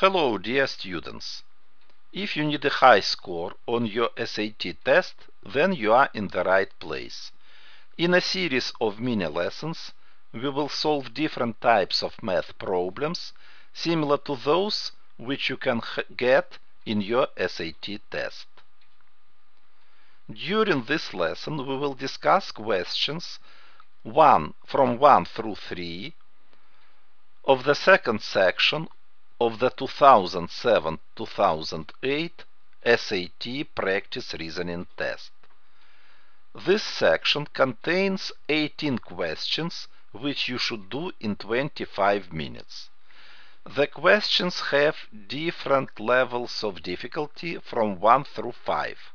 Hello, dear students. If you need a high score on your SAT test, then you are in the right place. In a series of mini lessons, we will solve different types of math problems similar to those which you can get in your SAT test. During this lesson, we will discuss questions from 1 through 3 of the second section of the 2007-2008 SAT Practice Reasoning Test. This section contains 18 questions which you should do in 25 minutes. The questions have different levels of difficulty from 1 through 5.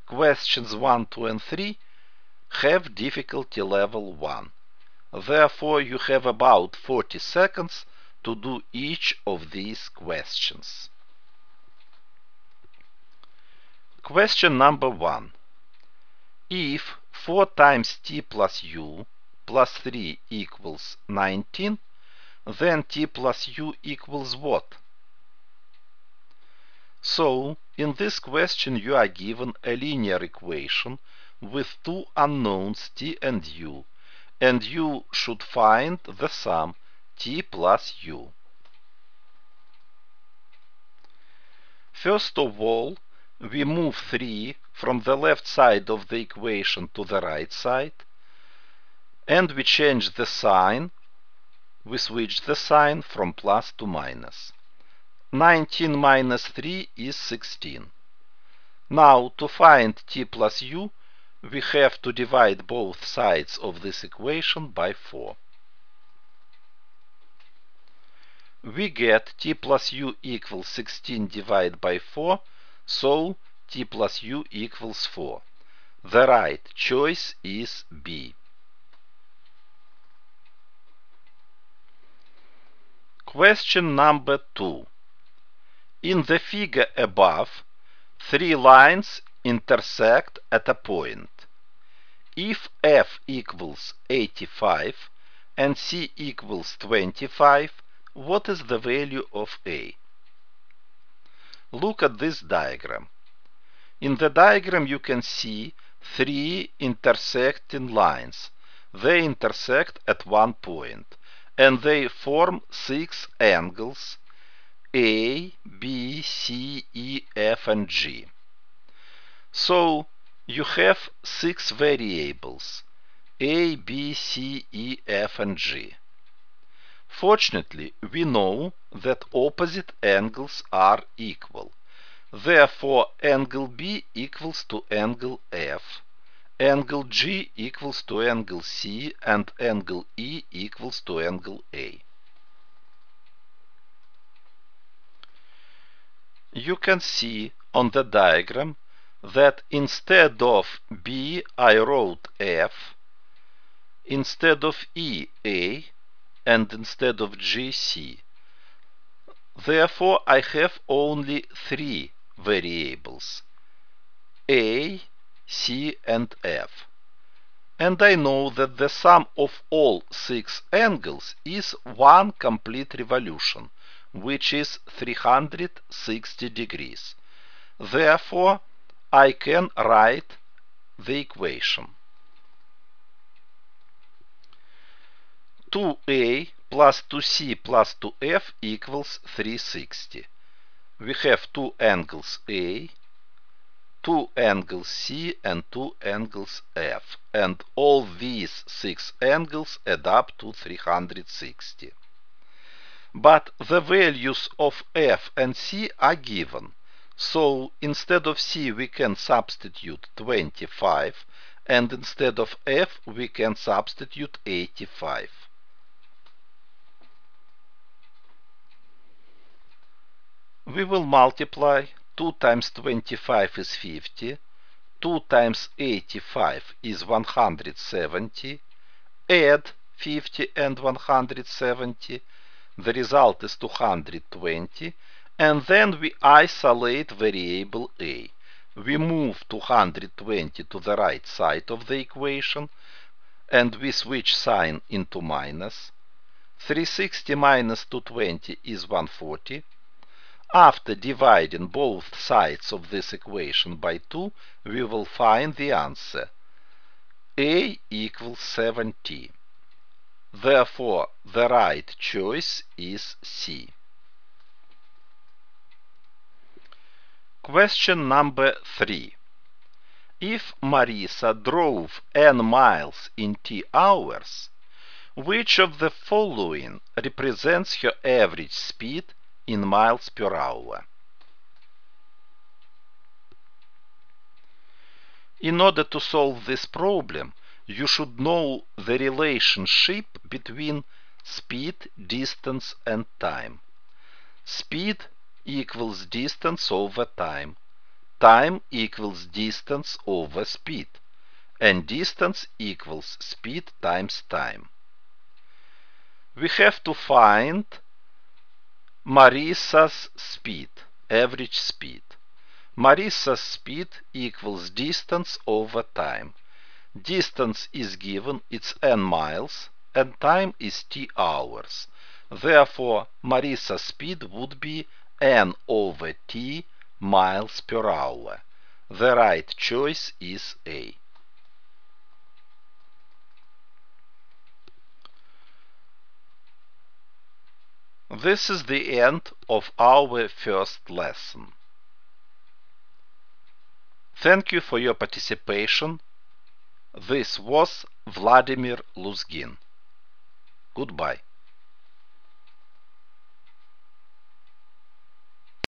Questions 1, 2 and 3 have difficulty level 1. Therefore, you have about 40 seconds to do each of these questions. Question number 1. If 4 times t plus u plus 3 equals 19, then t plus u equals what? So, in this question you are given a linear equation with two unknowns t and u should find the sum t plus u. First of all, we move 3 from the left side of the equation to the right side, and we change the sign. We switch the sign from plus to minus. 19 minus 3 is 16. Now, to find t plus u, we have to divide both sides of this equation by 4. We get t plus u equals 16 divided by 4, so t plus u equals 4. The right choice is B. Question number 2. In the figure above, 3 lines intersect at a point. If f equals 85 and c equals 25, what is the value of a? Look at this diagram. In the diagram you can see 3 intersecting lines. They intersect at one point, and they form 6 angles A, B, C, E, F and G. So you have 6 variables A, B, C, E, F and G. Fortunately, we know that opposite angles are equal. Therefore, angle B equals to angle F, angle G equals to angle C, and angle E equals to angle A. You can see on the diagram that instead of B I wrote F, instead of E A, and instead of G C. Therefore, I have only 3 variables A, C and F. And I know that the sum of all 6 angles is one complete revolution, which is 360 degrees. Therefore, I can write the equation. 2a plus 2c plus 2f equals 360. We have 2 angles A, 2 angles C and 2 angles F, and all these 6 angles add up to 360. But the values of F and C are given, so instead of C we can substitute 25, and instead of F we can substitute 85. We will multiply 2 times 25 is 50, 2 times 85 is 170, add 50 and 170, the result is 220, and then we isolate variable A. We move 220 to the right side of the equation, and we switch sign into minus. 360 minus 220 is 140. After dividing both sides of this equation by 2, we will find the answer. A equals 7t. Therefore, the right choice is C. Question number 3. If Marisa drove n miles in t hours, which of the following represents her average speed in miles per hour? In order to solve this problem, you should know the relationship between speed, distance, and time. Speed equals distance over time. Time equals distance over speed. And distance equals speed times time. We have to find Marisa's speed, average speed. Marisa's speed equals distance over time. Distance is given, it's n miles, and time is t hours. Therefore, Marisa's speed would be n over t miles per hour. The right choice is A. This is the end of our first lesson. Thank you for your participation. This was Vladimir Luzgin. Goodbye.